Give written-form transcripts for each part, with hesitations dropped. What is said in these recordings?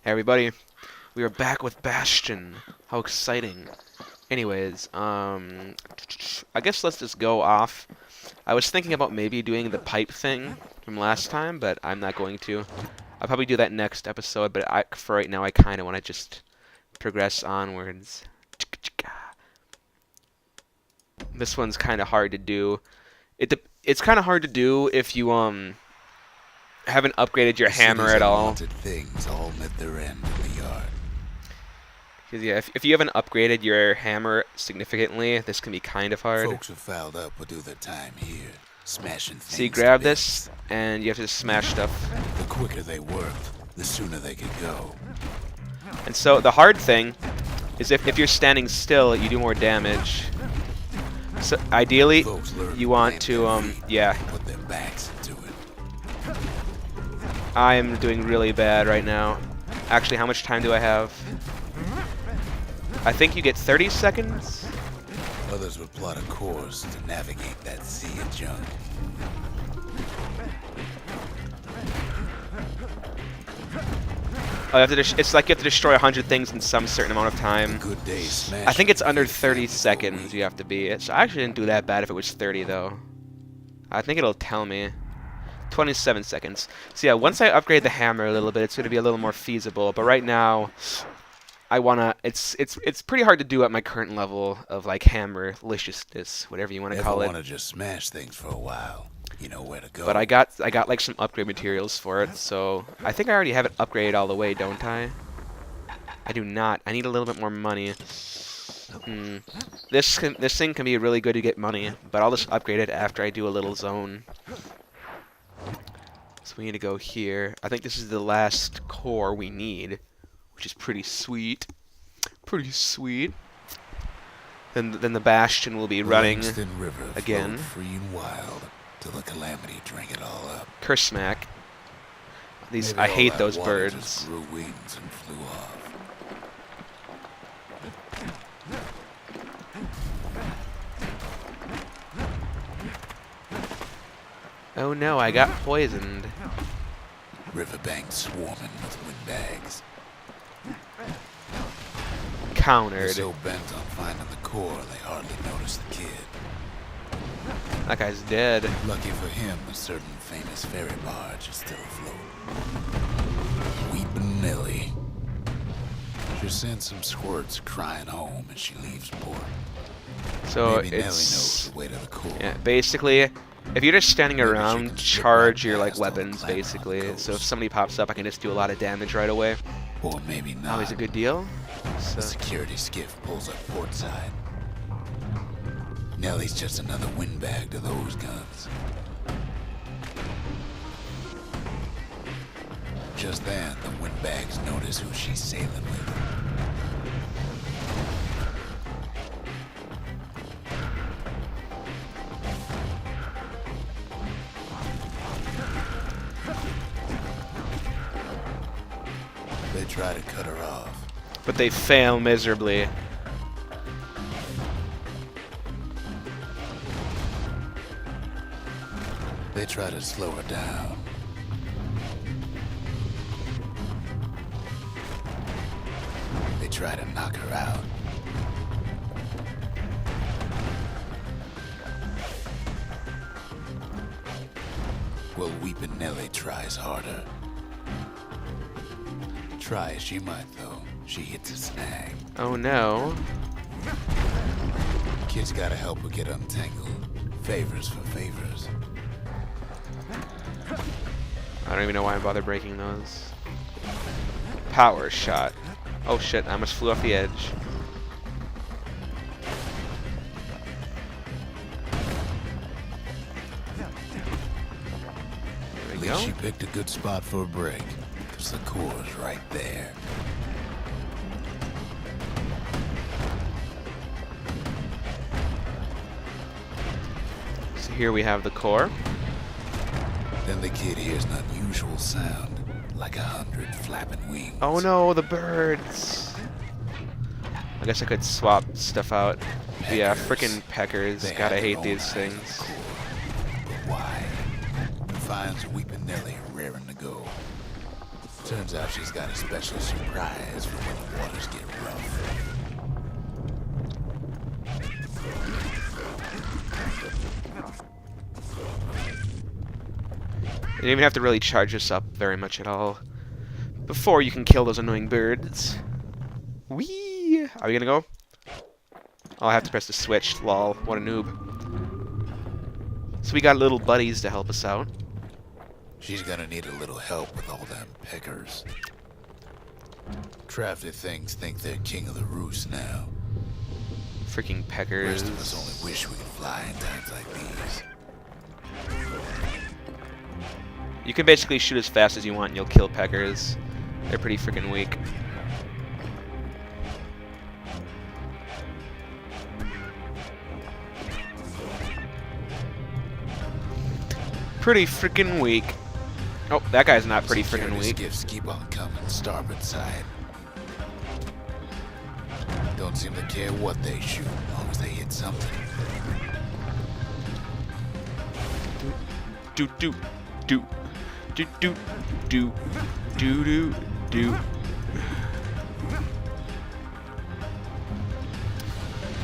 Hey everybody, we are back with Bastion. How exciting. Anyways, I guess let's just go off. I was thinking about maybe doing the pipe thing from last time, but I'm not going to. I'll probably do that next episode, but for right now I kind of want to just progress onwards. This one's kind of hard to do. It's kind of hard to do if you haven't upgraded your hammer at all. Things all met their end in the yard. Because yeah, if you haven't upgraded your hammer significantly, this can be kind of hard. Folks who fouled up will do their time here, smashing things. So you grab this, and you have to smash stuff. The quicker they worked, the sooner they could go. And so the hard thing is if you're standing still, you do more damage. So ideally, you want to yeah. Put their backs into it. I am doing really bad right now. Actually, how much time do I have? I think you get 30 seconds. Others would plot a course to navigate that sea of junk. Oh, it's like you have to destroy 100 things in some certain amount of time. Good day, I think it's under 30 seconds you have to be. So I actually didn't do that bad if it was 30 though. I think it'll tell me. 27 seconds. So yeah, once I upgrade the hammer a little bit, it's going to be a little more feasible. But right now, I wanna. It's pretty hard to do at my current level of like hammer-liciousness, whatever you want to call it. Want to just smash things for a while. You know where to go. But I got like some upgrade materials for it, so I think I already have it upgraded all the way, don't I? I do not. I need a little bit more money. This thing can be really good to get money, but I'll just upgrade it after I do a little zone. So we need to go here. I think this is the last core we need, which is pretty sweet. Pretty sweet. Then the Bastion will be running River again. Free and wild till the calamity drank it all up. Kersmack. Maybe I all hate that those water birds. just grew wings and flew off. Oh no, I got poisoned. Riverbanks swarming with windbags. They're Countered. so bent on finding the core, they hardly notice the kid. That guy's dead. Lucky for him, a certain famous ferry barge is still afloat. Weepin' Nellie. She sends some squirts crying home as she leaves port. So Maybe Nellie it's knows the way to the core. yeah, basically, if you're just standing Maybe she around, can charge slip your right like past all the weapons clamor on basically. the So if coast. somebody pops up, I can just do a lot of damage right away. Or maybe not. Always a good deal. The So security skiff pulls up portside. Nellie's just another windbag to those guns. Just then, the windbags notice who she's sailing with. They try to cut her off. but they fail miserably. They try to slow her down. They try to knock her out. Well, Weepin' Nellie tries harder. Try as she might, though, she hits a snag. Oh no. Kid's gotta help her get untangled. Favors for favors. I don't even know why I bother breaking those. Power shot. Oh shit, I almost flew off the edge. There At we least go. she picked a good spot for a break, 'cause the core's right there. So here we have the core. Then the kid hears an unusual sound, like 100 flapping wings. Oh no, the birds. I guess I could swap stuff out. But yeah, frickin' peckers. They God, I have hate their own these eyes on things. the core. But why? Finds Weepin' Nellie raring to go. Turns out she's got a special surprise for when the waters get rough. You don't even have to really charge this up very much at all before you can kill those annoying birds. Whee! Are we gonna go? Oh, I have to press the switch. Lol, what a noob. So we got little buddies to help us out. She's gonna need a little help with all them peckers. Crafty things think they're king of the roost now. Freaking The peckers. rest of us only wish we could fly in times like these. You can basically shoot as fast as you want and you'll kill peckers. They're pretty freaking weak. Pretty freaking weak. Oh, that guy's not pretty freaking weak. Skiffs keep on coming, starboard side. Don't seem to care what they shoot, as long as they hit something. Do do do do do do do do do.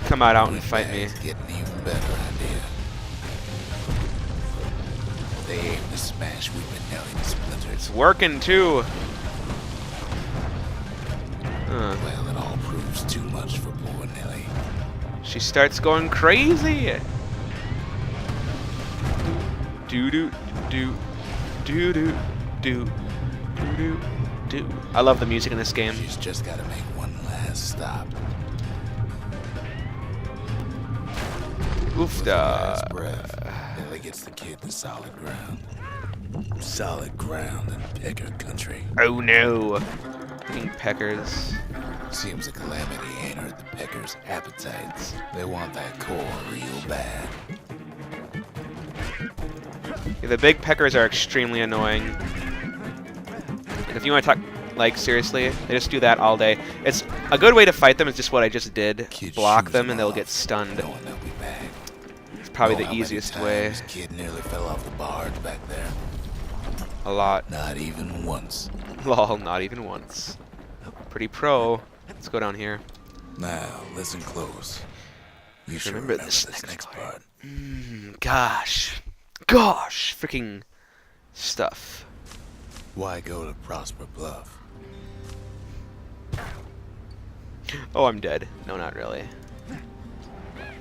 Come on out and fight me. It's getting even better idea. They aim to smash Weeping Nelly to splinters. It's working too. Well, it all proves too much for poor Nelly. She starts going crazy. Do do do do do do do do. I love the music in this game. She's just got to make one last stop. With her last Oofda. breath, Nelly gets the kid to solid ground. Solid ground in Pecker country. Oh no. Fucking peckers. Seems a calamity ain't hurt the Peckers' appetites. They want that core real bad. Yeah, the big peckers are extremely annoying. Like, if you want to talk, like, seriously, they just do that all day. It's a good way to fight them is just what I just did. Kid Block shoes them and they'll off, get stunned. knowing they'll be back. It's probably Know the how many easiest way. times Kid nearly fell off the barge back there. A lot. Not even once. Lol, not even once. Pretty pro. Let's go down here. Now, listen close. You should Remember remember this this next next part. Gosh. Gosh. Freaking stuff. Why go to Prosper Bluff? Oh, I'm dead. No, not really.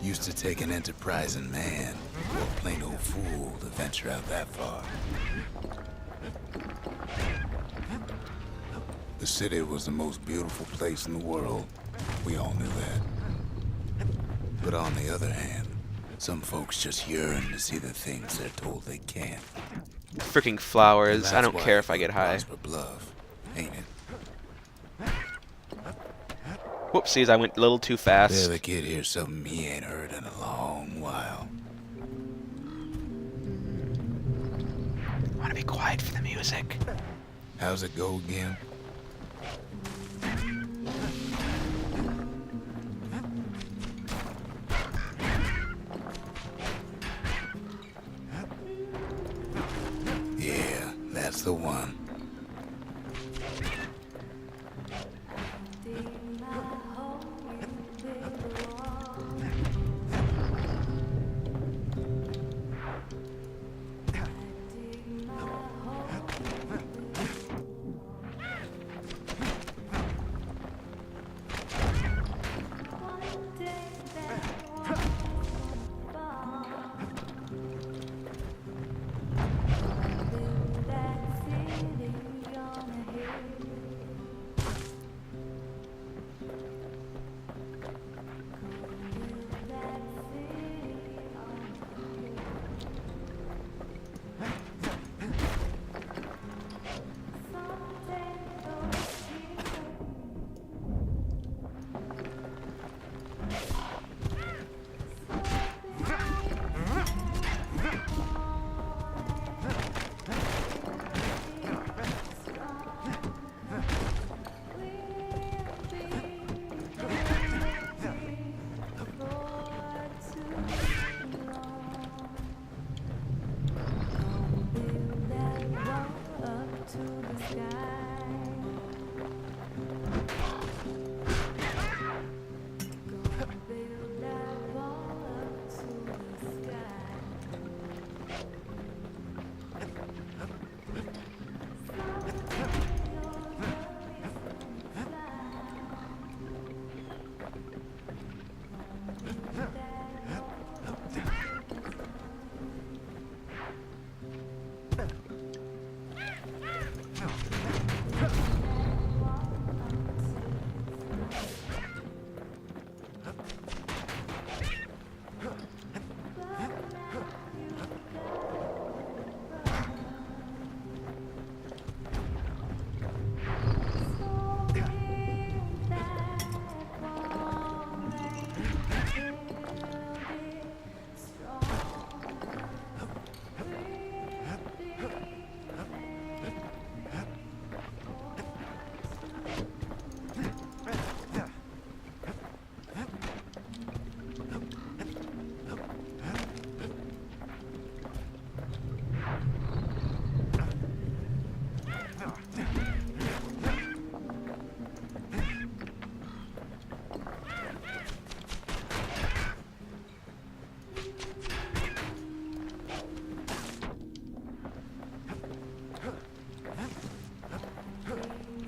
Used to take an enterprising man or a plain old fool to venture out that far. The city was the most beautiful place in the world. We all knew that. But on the other hand, some folks just yearn to see the things they're told they can't. Freaking And flowers. I that's don't why care if I go get to high. Prosper Bluff, ain't it? Whoopsies, I went a little too fast. There the kid hears something he ain't heard in a long while. I want to be quiet for the music. How's it go again? Yeah, that's the one.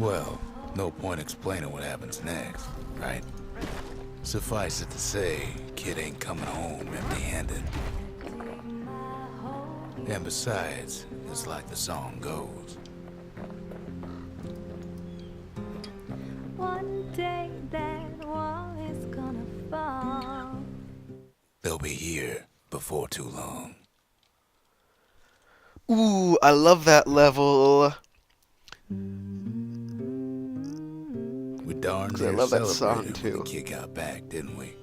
Well, no point explaining what happens next, right? Suffice it to say, kid ain't coming home empty-handed. And besides, it's like the song goes. One day that wall is gonna fall. They'll be here before too long. Ooh, I love that level. We darn 'Cause I near love that song, celebrated too. when the kid got back, didn't we?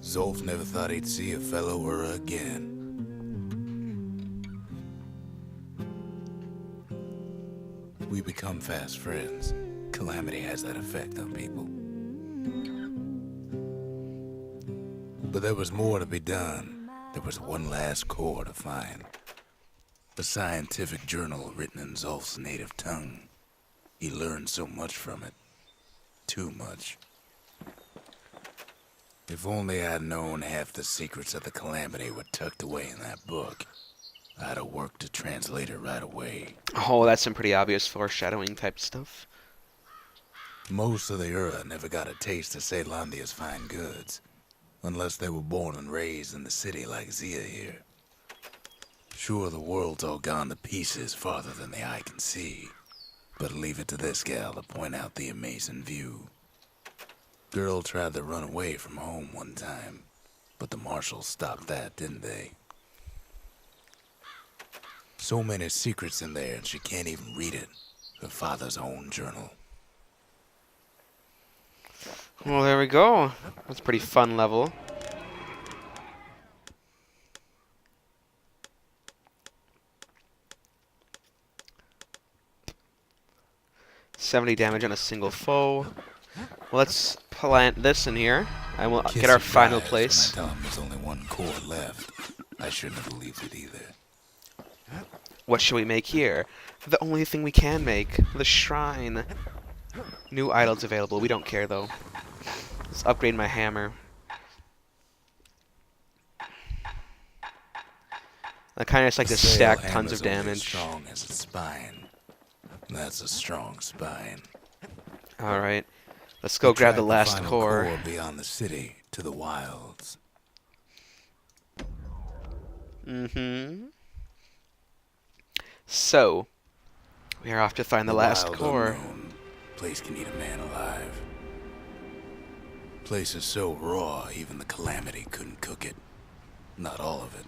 Zolf never thought he'd see a fellow her again. We become fast friends. Calamity has that effect on people. But there was more to be done. There was one last core to find. A scientific journal written in Zolf's native tongue. He learned so much from it. Too much. If only I'd known half the secrets of the Calamity were tucked away in that book, I'd have worked to translate it right away. Oh, that's some pretty obvious foreshadowing type stuff. Most of the Ura never got a taste of Caelondia's fine goods, unless they were born and raised in the city like Zia here. Sure, the world's all gone to pieces farther than the eye can see, but leave it to this gal to point out the amazing view. Girl tried to run away from home one time, but the marshals stopped that, didn't they? So many secrets in there and she can't even read it. Her father's own journal. Well, there we go. That's a pretty fun level. $70 damage on a single foe. Well, let's plant this in here, and we'll Kid get our final surprised place. When I tell him there's only one core left. I shouldn't have believed it either. What should we make here? The only thing we can make, the shrine. New idols available. We don't care though. Let's upgrade my hammer. I kind of just like to stack tons of damage. Strong as its spine. That's a strong spine. All right, let's go grab the last final core. beyond the city to the wilds. Mm-hmm. So, we are off to find the last wild core. Unknown. Place can eat a man alive. Place is so raw, even the Calamity couldn't cook it. Not all of it.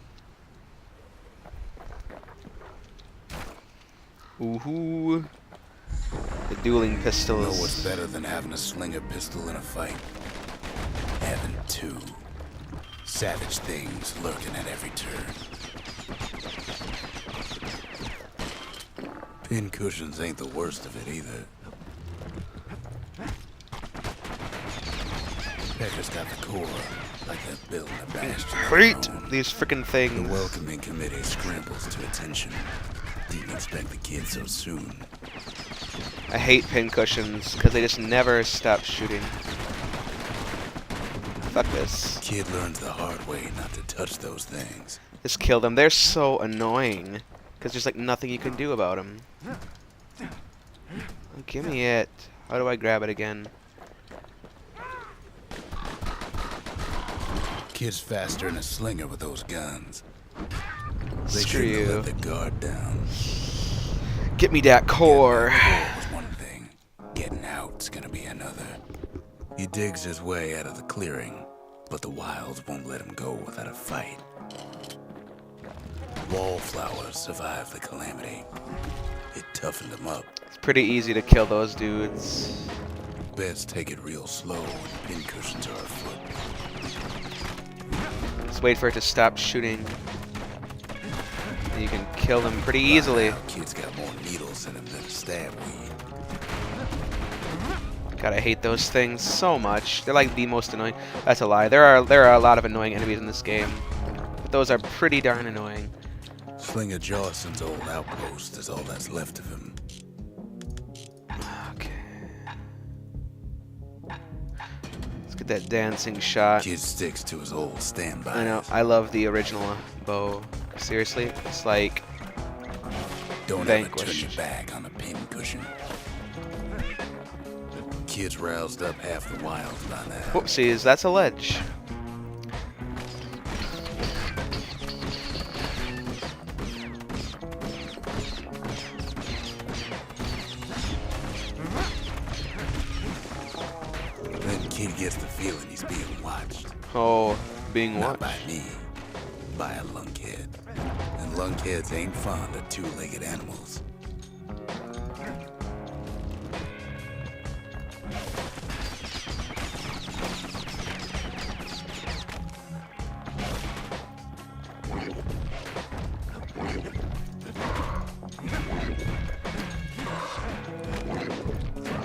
Ooh. The dueling pistols. You know what's better than having a slinger pistol in a fight? Having two. Savage things lurking at every turn. Pin cushions ain't the worst of it either. Pecker's got the core, like that building a Bastion. Hate these freaking things. The welcoming committee scrambles to attention. Didn't expect the kid so soon. I hate pincushions because they just never stop shooting. Fuck this. Kid learns the hard way not to touch those things. Just kill them. They're so annoying because there's like nothing you can do about them. Give me it. How do I grab it again? Kid's faster than a slinger with those guns. They Screw shouldn't have you. let the guard down. Get me that core. Getting that core was one thing. Getting out's gonna be another. He digs his way out of the clearing, but the wilds won't let him go without a fight. Wallflowers survived the Calamity. It toughened him up. It's pretty easy to kill those dudes. Best take it real slow when pincushions are afoot. Just wait for it to stop shooting. And you can kill them pretty easily. Now, kid's got more needles in him than a stab weed. God, I hate those things so much. They're like the most annoying. That's a lie. There are a lot of annoying enemies in this game, but those are pretty darn annoying. Slinger Jawson's old outpost is all that's left of him. Okay. Let's get that dancing shot. Kid sticks to his old standby. I know. I love the original bow. Seriously, it's like Don't ever turn vanquished. your back on a pincushion. Kids roused up half the wilds by that. Whoopsies, that's a ledge. Then kid gets the feeling he's being watched. Oh, being Not what? by me, by a lunkhead. And lunkheads ain't fond of two-legged animals.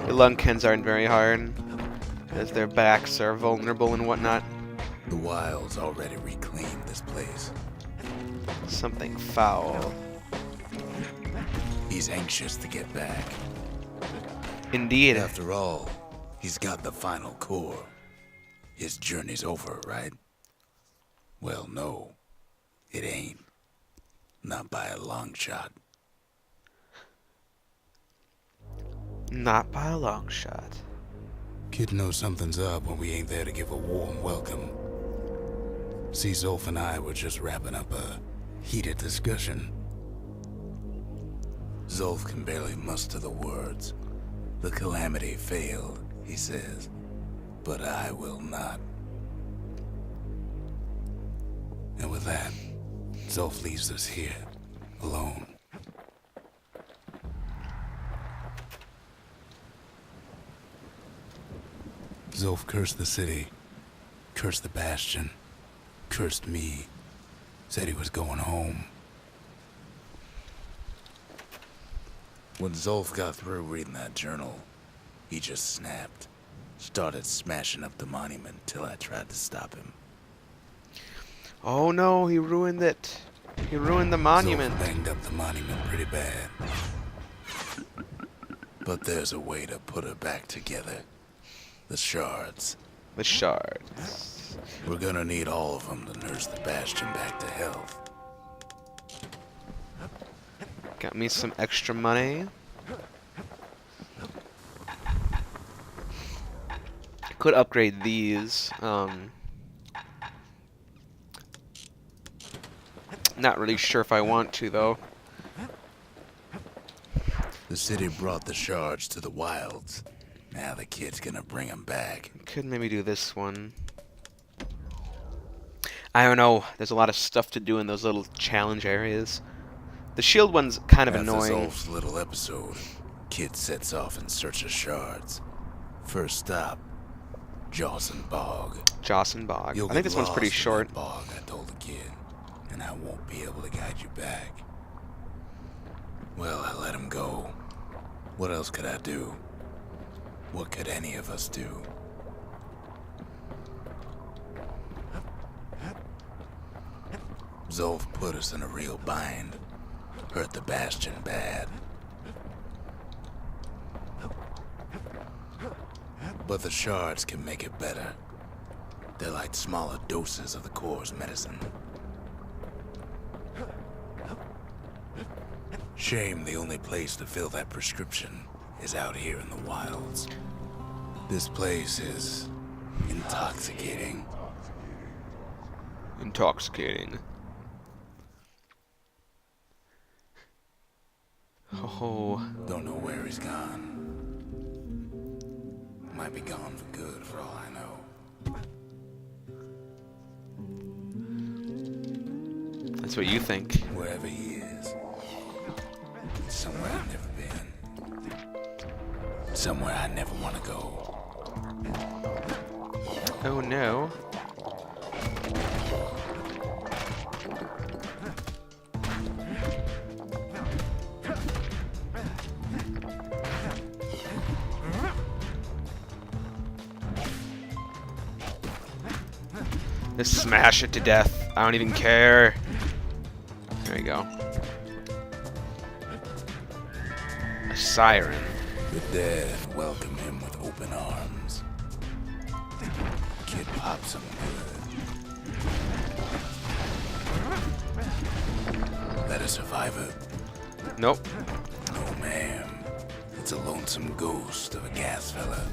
The lunkens aren't very hard, as their backs are vulnerable and whatnot. The wilds already reclaimed this place. Something foul. He's anxious to get back. Indeed. After all, he's got the final core. His journey's over, right? Well, no, it ain't. Not by a long shot. Not by a long shot. Kid knows something's up when we ain't there to give a warm welcome. See, Zolf and I were just wrapping up a heated discussion. Zolf can barely muster the words. The calamity failed, he says, but I will not. And with that, Zolf leaves us here, alone. Zolf cursed the city, cursed the Bastion, cursed me, said he was going home. When Zolf got through reading that journal, he just snapped, started smashing up the monument till I tried to stop him. Oh no, he ruined it. He ruined the monument. Zolf banged up the monument pretty bad. But there's a way to put it back together. The shards. The shards. We're gonna need all of them to nurse the Bastion back to health. Got me some extra money. Could upgrade these. Not really sure if I want to though. The city brought the shards to the wilds. Now the kid's gonna bring them back. Could maybe do this one. I don't know. There's a lot of stuff to do in those little challenge areas. The shield one's kind of After annoying. Zolf's little episode, kid sets off in search of shards. First stop, Jawson Bog. Jawson Bog. You'll I think get this one's pretty lost in short. that bog, I told the kid, and I won't be able to guide you back. Well, I let him go. What else could I do? What could any of us do? Zolf put us in a real bind. Hurt the Bastion bad. But the shards can make it better. They're like smaller doses of the core's medicine. Shame the only place to fill that prescription is out here in the wilds. This place is intoxicating. Intoxicating. Oh. Don't know where he's gone. Might be gone for good for all I know. That's what you think. Wherever he is. Somewhere I've never been. Somewhere I never want to go. Oh no. Just smash it to death. I don't even care. There you go. A siren. The dead welcome him with open arms. Kid pops him good. Let a survivor. Nope. Oh, ma'am. It's a lonesome ghost of a gas fella.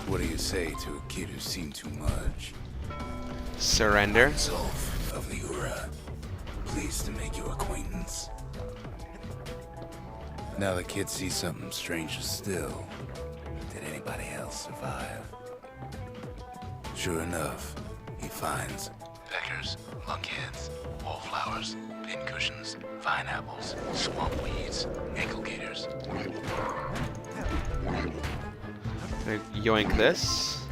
What do you say to a kid who's seen too much? Surrender. Zolf of the Ura. Pleased to make your acquaintance. Now the kid sees something stranger still. Did anybody else survive? Sure enough, he finds peckers, lunkheads, wallflowers, pincushions, vine apples, swamp weeds, ankle gators. Gonna yoink this.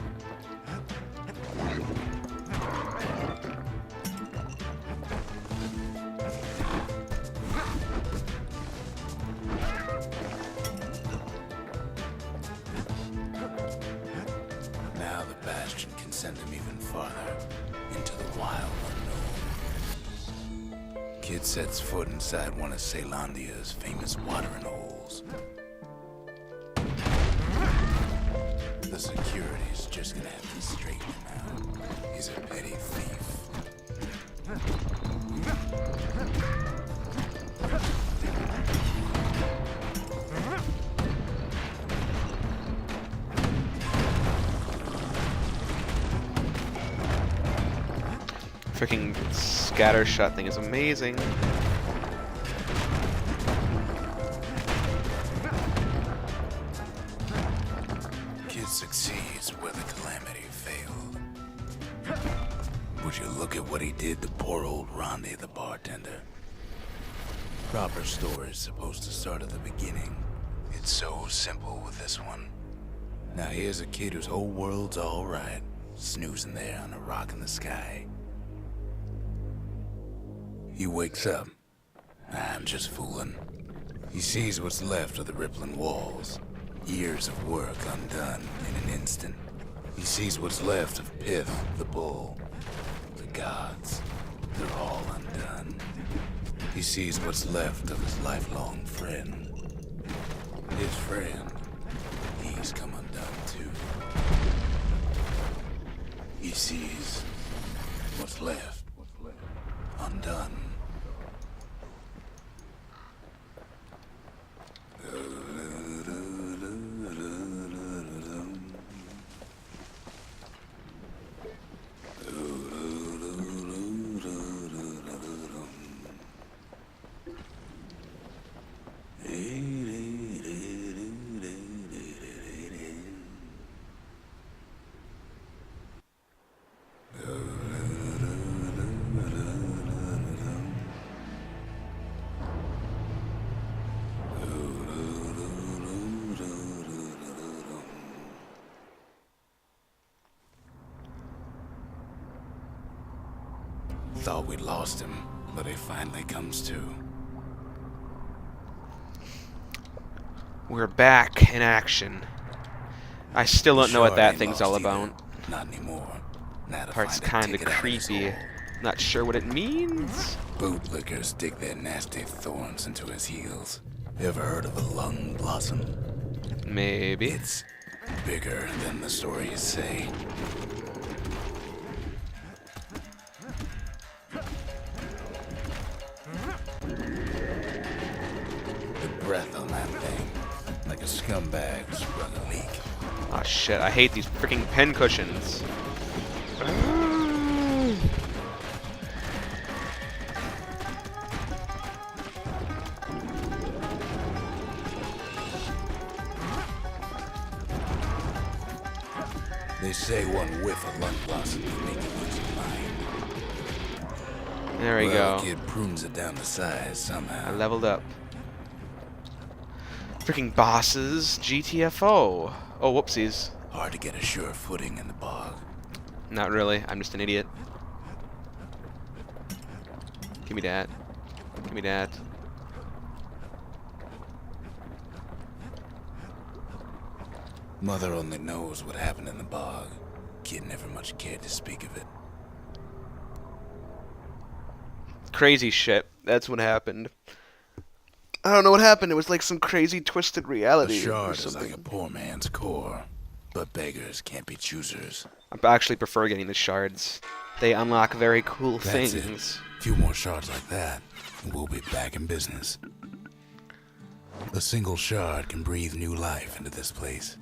Now the Bastion can send him even farther into the wild unknown. Kid sets foot inside one of Ceylondia's famous watering holes. The security's just gonna have to straighten him out. He's a petty thief. Freaking scatter shot thing is amazing. Kid succeeds where the calamity failed. Would you look at what he did to poor old Rondi, the bartender? Proper story's supposed to start at the beginning. It's so simple with this one. Now here's a kid whose whole world's alright, snoozing there on a rock in the sky. He wakes up. I'm just fooling. He sees what's left of the rippling walls. Years of work undone in an instant. He sees what's left of Pith, the bull. The gods, they're all undone. He sees what's left of his lifelong friend. His friend, he's come undone too. He sees what's left undone. Thought we'd lost him, but he finally comes to. We're back in action. I still don't know what that Ain't thing's all lost either. about. Not anymore. Now to Part's find a kinda ticket out of his creepy. hole. Not sure what it means. Bootlickers stick their nasty thorns into his heels. Ever heard of a lung blossom? Maybe. It's bigger than the stories say. The breath on that thing, like a scumbag sprung a leak. Oh shit, I hate these freaking pen cushions. They say one whiff of lung blossom can make you lose your mind. There we Well, go. the kid prunes it down to size I somehow. leveled up. Freaking bosses, GTFO. Oh, whoopsies. Hard to get a sure footing in the bog. Not really, I'm just an idiot. Give me that. Give me that. Mother only knows what happened in the bog. Kid never much cared to speak of it. Crazy shit. That's what happened. I don't know what happened. It was like some crazy twisted A reality or shard is something. like a poor man's core, but beggars can't be choosers. I actually prefer getting the shards. They unlock very cool That's things. it. A few more shards like that, and we'll be back in business. A single shard can breathe new life into this place.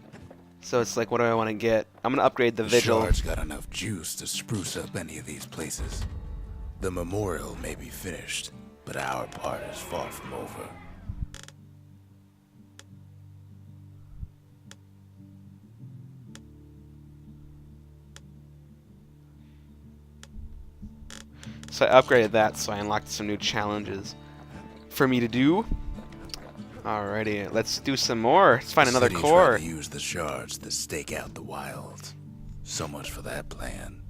So it's like, what do I want to get? I'm gonna upgrade the The vigil. shard's got enough juice to spruce up any of these places. The memorial may be finished, but our part is far from over. So I upgraded that, so I unlocked some new challenges for me to do. Alrighty, let's do some more. Let's find another Cities core. rather use the shards to stake out the wilds. So much for that plan.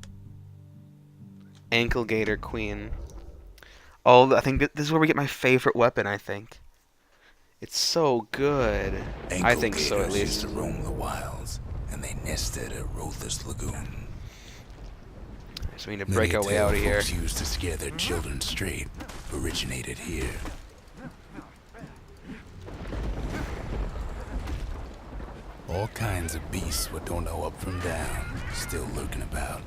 Ankle Gator Queen. Oh, I think this is where we get my favorite weapon, I think. It's so good. I think so, at Ankle gators used least. to roam the wilds, and they nested at Rothus Lagoon. So we need to break our way out of here. Folks used to scare their children straight originated here. All kinds of beasts what don't know up from down, still lurking about.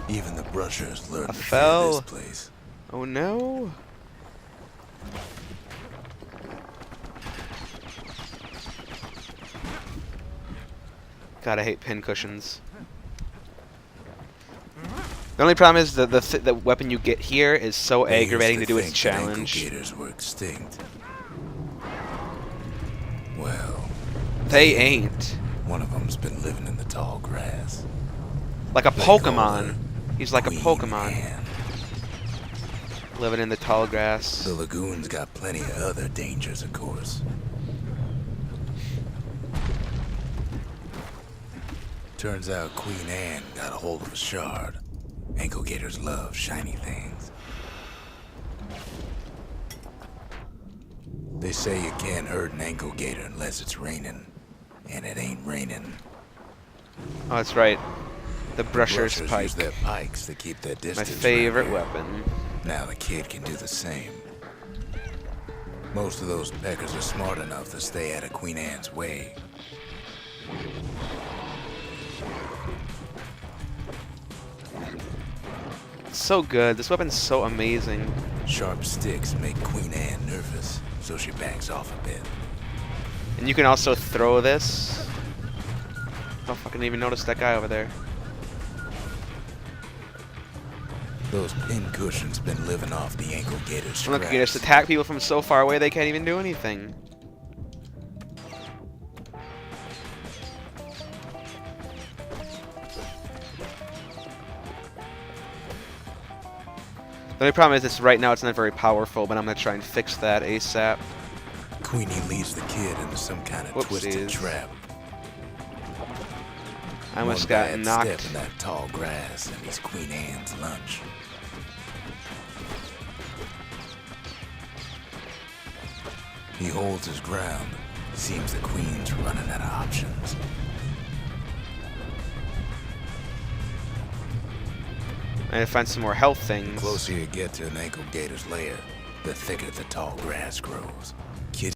Even the brushers learned I to fear fell. this place. Oh no. God, I hate pin cushions. The only problem is the weapon you get here is so They aggravating to used do its think that ankle challenge. gators were extinct. Well, They ain't. one of them's been living in the tall grass. Like a They call Pokemon. her He's like a Queen Pokemon. Anne. Living in the tall grass. The lagoon's got plenty of other dangers, of course. Turns out Queen Anne got a hold of a shard. Ankle gators love shiny things. They say you can't hurt an ankle gator unless it's raining. And it ain't raining. Oh, that's right. The Brusher's Brushers Pike. use their pikes to keep their My distance. favorite around here. weapon. Now the kid can do the same. Most of those peckers are smart enough to stay out of Queen Anne's way. It's so good. This weapon's so amazing. Sharp sticks make Queen Anne nervous, so she backs off a bit. And you can also throw this. Oh, fucking even notice that guy over there. Those pin cushions been living off the ankle gator's Look, you can just scraps. attack people from so far away they can't even do anything. The only problem is this right now it's not very powerful, but I'm gonna try and fix that ASAP. Queenie leads the kid into some kind of twisted Whoopsies. trap. I almost One got bad knocked. step in that tall grass and he's Queen Anne's lunch. He holds his ground. Seems the Queen's running out of options. I need to find some more health The things. closer you get to an ankle gator's lair, the thicker the tall grass grows.